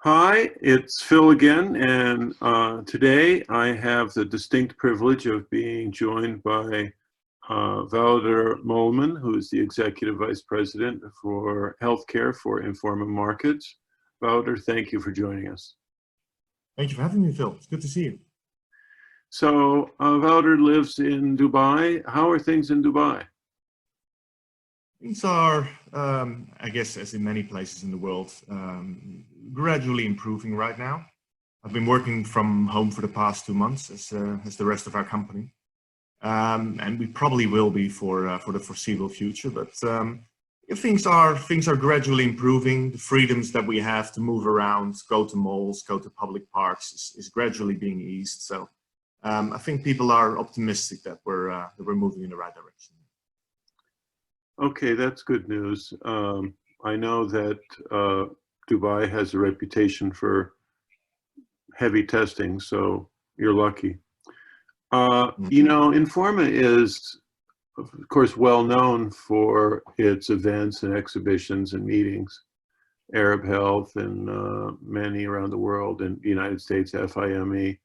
Hi, it's Phil again, and today I have the distinct privilege of being joined by Wouter Molman, who is the Executive Vice President for Healthcare for Informa Markets. Wouter, thank you for joining us. Thank you for having me, Phil. It's good to see you. So, Wouter lives in Dubai. How are things in Dubai? Things are, I guess, as in many places in the world, gradually improving right now. I've been working from home for the past 2 months, as the rest of our company, and we probably will be for the foreseeable future. But things are gradually improving. The freedoms that we have to move around, go to malls, go to public parks, is gradually being eased. So I think people are optimistic that we're moving in the right direction. Okay, that's good news. I know that Dubai has a reputation for heavy testing, so you're lucky. Informa is, of course, well known for its events and exhibitions and meetings, Arab Health and many around the world, and the United States, FIME.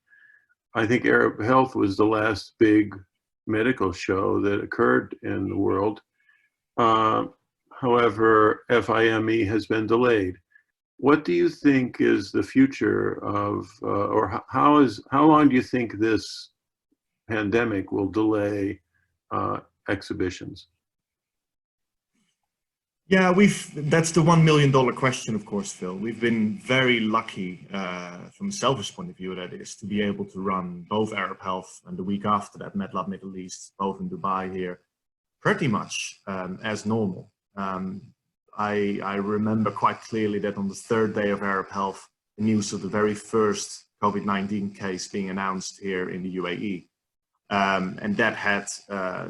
I think Arab Health was the last big medical show that occurred in the world. However, FIME has been delayed. What do you think is the future of, or how long do you think this pandemic will delay exhibitions? Yeah, that's the $1 million question, of course, Phil. We've been very lucky from a selfish point of view, that is, to be able to run both Arab Health and the week after that MedLab Middle East, both in Dubai here, pretty much as normal. I remember quite clearly that on the third day of Arab Health, the news of the very first COVID-19 case being announced here in the UAE. And that had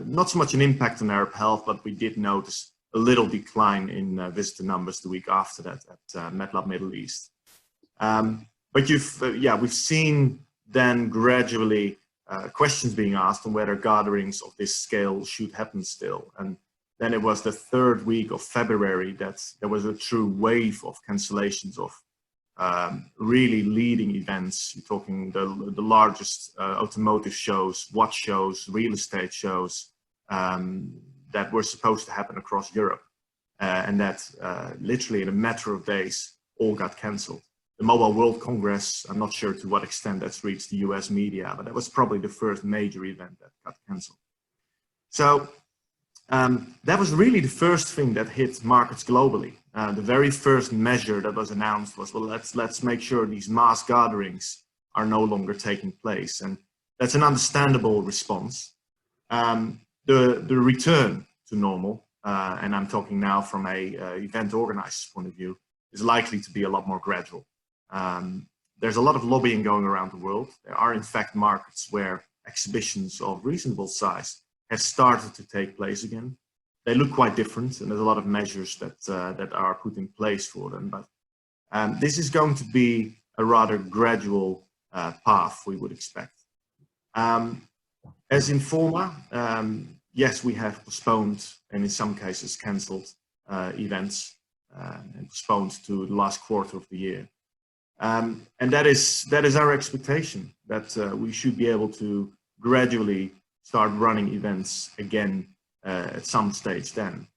not so much an impact on Arab Health, but we did notice a little decline in visitor numbers the week after that at MedLab Middle East. But we've seen then gradually questions being asked on whether gatherings of this scale should happen still. And then it was the third week of February that there was a true wave of cancellations of really leading events. You're talking the largest automotive shows, watch shows, real estate shows that were supposed to happen across Europe. And that literally in a matter of days, all got canceled. The Mobile World Congress, I'm not sure to what extent that's reached the US media, but that was probably the first major event that got canceled. So that was really the first thing that hit markets globally. The very first measure that was announced was, well, let's make sure these mass gatherings are no longer taking place. And that's an understandable response. The return to normal, and I'm talking now from a event organizer's point of view, is likely to be a lot more gradual. There's a lot of lobbying going around the world. There are in fact markets where exhibitions of reasonable size have started to take place again. They look quite different, and there's a lot of measures that are put in place for them. But this is going to be a rather gradual path, we would expect. As Informa, yes, we have postponed and in some cases cancelled events and postponed to the last quarter of the year. And that is our expectation, that we should be able to gradually start running events again at some stage then.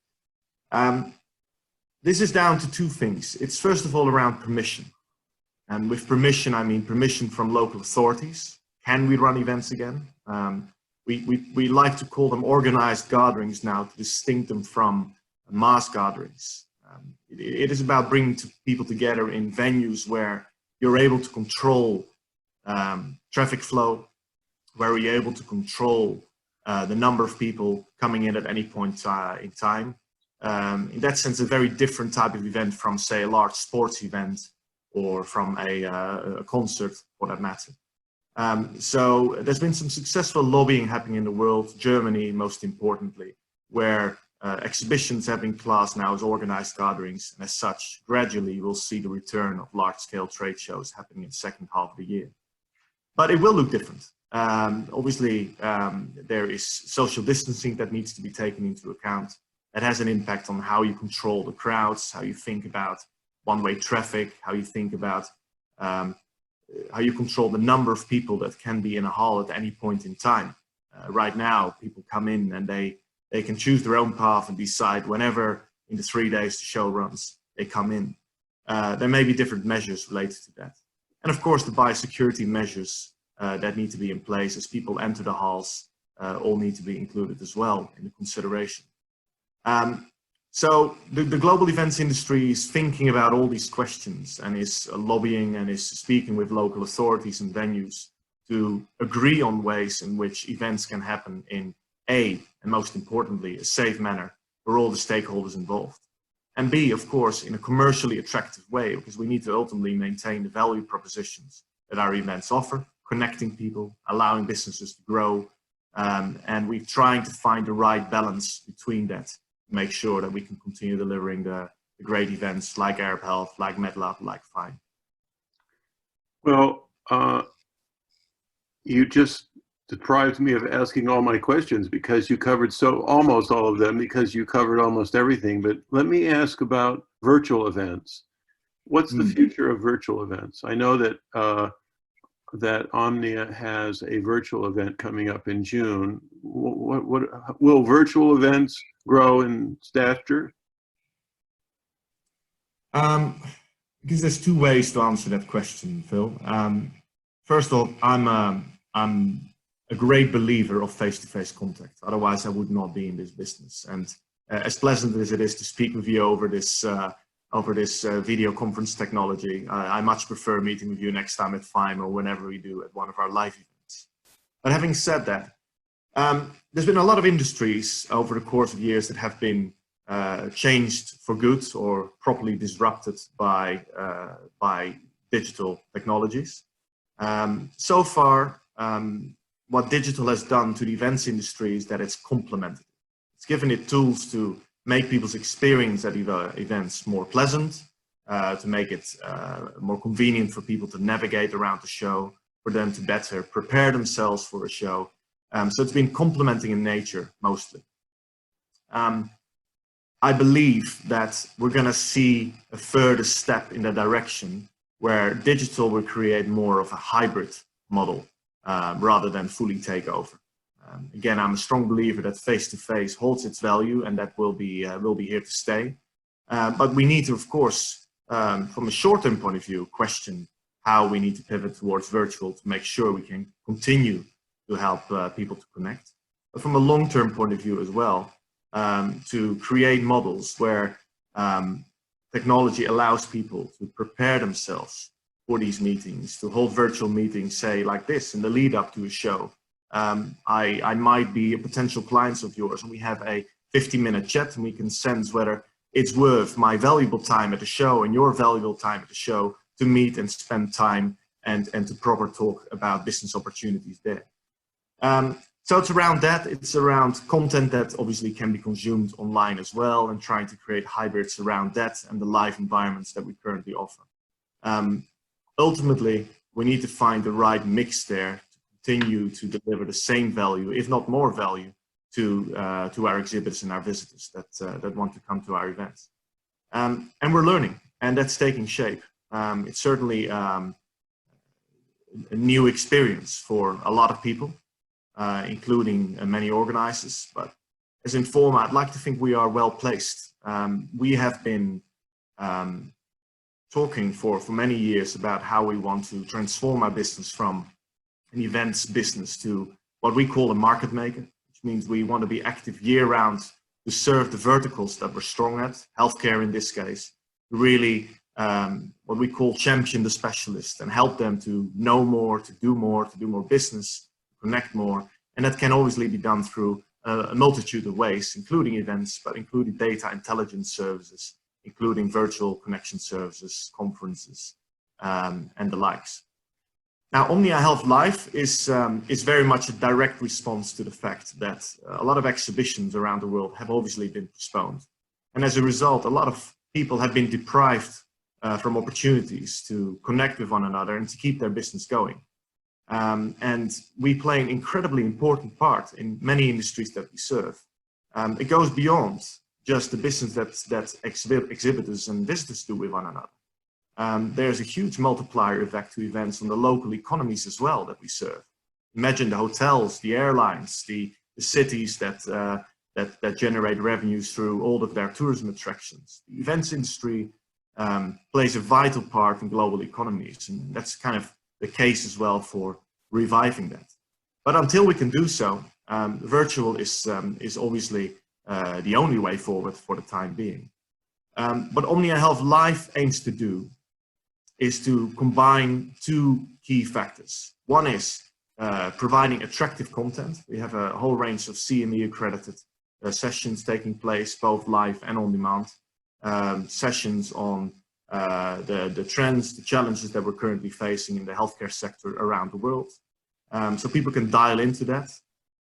This is down to two things. It's first of all around permission. And with permission, I mean permission from local authorities. Can we run events again? We like to call them organized gatherings now to distinct them from mass gatherings. It is about bringing people together in venues where you're able to control traffic flow, where you're able to control the number of people coming in at any point in time. In that sense, a very different type of event from, say, a large sports event or from a concert, for that matter. So there's been some successful lobbying happening in the world, Germany most importantly, where exhibitions have been classed now as organized gatherings, and as such, gradually we'll see the return of large-scale trade shows happening in the second half of the year. But it will look different. Obviously, there is social distancing that needs to be taken into account. That has an impact on how you control the crowds, how you think about one-way traffic, how you think about how you control the number of people that can be in a hall at any point in time. Right now, people come in and they can choose their own path and decide whenever in the 3 days the show runs, they come in. There may be different measures related to that. And of course, the biosecurity measures that need to be in place as people enter the halls all need to be included as well in the consideration. So the global events industry is thinking about all these questions and is lobbying and is speaking with local authorities and venues to agree on ways in which events can happen in A, and most importantly, a safe manner for all the stakeholders involved. And B, of course, in a commercially attractive way, because we need to ultimately maintain the value propositions that our events offer, connecting people, allowing businesses to grow, and we're trying to find the right balance between that to make sure that we can continue delivering the great events like Arab Health, like MedLab, like FINE. Well, you just deprived me of asking all my questions because you covered almost all of them, because you covered almost everything. But let me ask about virtual events. What's the future of virtual events? I know that that Omnia has a virtual event coming up in June. What will virtual events grow in stature? Because there's two ways to answer that question, Phil. First of all, I'm a great believer of face-to-face contact. Otherwise, I would not be in this business. And as pleasant as it is to speak with you over this video conference technology, I much prefer meeting with you next time at FINE or whenever we do at one of our live events. But having said that, there's been a lot of industries over the course of years that have been changed for good or properly disrupted by digital technologies. So far, what digital has done to the events industry is that it's complemented it. It's given it tools to make people's experience at events more pleasant, to make it more convenient for people to navigate around the show, for them to better prepare themselves for a show. So it's been complementing in nature mostly. I believe that we're going to see a further step in that direction where digital will create more of a hybrid model rather than fully take over. Again, I'm a strong believer that face-to-face holds its value and that will be here to stay. But we need to, of course, from a short-term point of view, question how we need to pivot towards virtual to make sure we can continue to help people to connect. But from a long-term point of view as well, to create models where technology allows people to prepare themselves for these meetings, to hold virtual meetings, say like this, in the lead up to a show. I might be a potential client of yours and we have a 50-minute chat and we can sense whether it's worth my valuable time at the show and your valuable time at the show to meet and spend time and to proper talk about business opportunities there. So it's around that. It's around content that obviously can be consumed online as well and trying to create hybrids around that and the live environments that we currently offer. Ultimately, we need to find the right mix there to continue to deliver the same value, if not more value, to our exhibitors and our visitors that want to come to our events. And we're learning, and that's taking shape. It's certainly a new experience for a lot of people, including many organizers. But as Informa, I'd like to think we are well placed. We have been talking for many years about how we want to transform our business from an events business to what we call a market maker, which means we want to be active year-round to serve the verticals that we're strong at, healthcare in this case, really what we call champion the specialist and help them to know more, to do more business, connect more. And that can obviously be done through a multitude of ways, including events, but including data intelligence services, including virtual connection services, conferences, and the likes. Now, Omnia Health Live is very much a direct response to the fact that a lot of exhibitions around the world have obviously been postponed. And as a result, a lot of people have been deprived from opportunities to connect with one another and to keep their business going. And we play an incredibly important part in many industries that we serve. It goes beyond just the business that exhibitors and visitors do with one another. there's a huge multiplier effect to events on the local economies as well that we serve. Imagine the hotels, the airlines, the cities that generate revenues through all of their tourism attractions. The events industry plays a vital part in global economies, and that's kind of the case as well for reviving that. But until we can do so, virtual is obviously the only way forward for the time being. What Omnia Health Live aims to do is to combine two key factors. One is providing attractive content. We have a whole range of CME accredited sessions taking place, both live and on demand. Sessions on the trends, the challenges that we're currently facing in the healthcare sector around the world. So people can dial into that.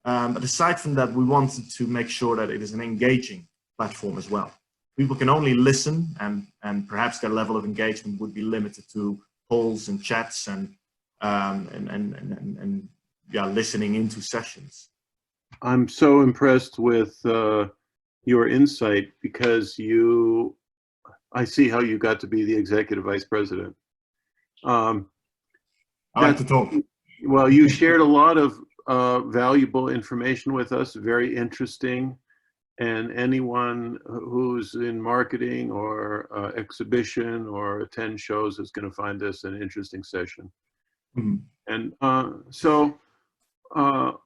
But aside from that, we wanted to make sure that it is an engaging platform as well. People can only listen, and perhaps their level of engagement would be limited to polls and chats and listening into sessions. I'm so impressed with your insight, because I see how you got to be the executive vice president. I like to talk. Well, you shared a lot of valuable information with us, very interesting. And anyone who's in marketing or exhibition or attend shows is going to find this an interesting session. Mm-hmm. And so,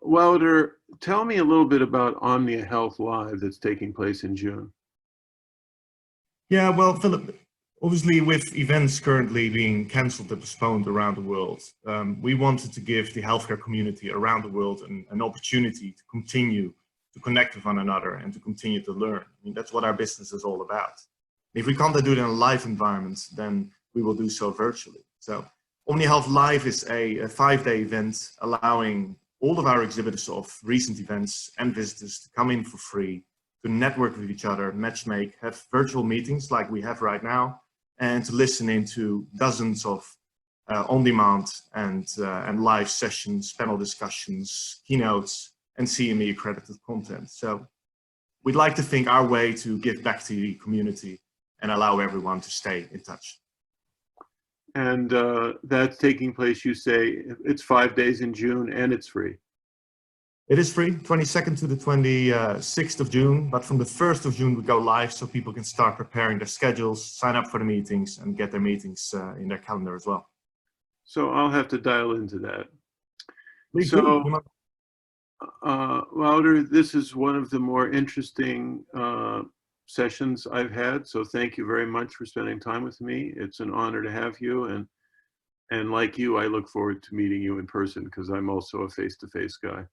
Wouter, tell me a little bit about Omnia Health Live that's taking place in June. Yeah, well, Philip, obviously with events currently being cancelled and postponed around the world, we wanted to give the healthcare community around the world an opportunity to continue to connect with one another and to continue to learn. I mean, that's what our business is all about. If we can't do it in a live environment, then we will do so virtually. So Omnia Health Live is a 5-day event allowing all of our exhibitors of recent events and visitors to come in for free, to network with each other, matchmake, have virtual meetings like we have right now, and to listen into dozens of on-demand and live sessions, panel discussions, keynotes, and CME accredited content. So we'd like to think our way to give back to the community and allow everyone to stay in touch. And that's taking place, you say, it's 5 days in June and it's free. It is free, 22nd to the 26th of June, but from the 1st of June we go live so people can start preparing their schedules, sign up for the meetings, and get their meetings in their calendar as well. So I'll have to dial into that. Please so, do. Wouter, this is one of the more interesting sessions I've had, so thank you very much for spending time with me. It's an honor to have you, and like you, I look forward to meeting you in person, because I'm also a face-to-face guy.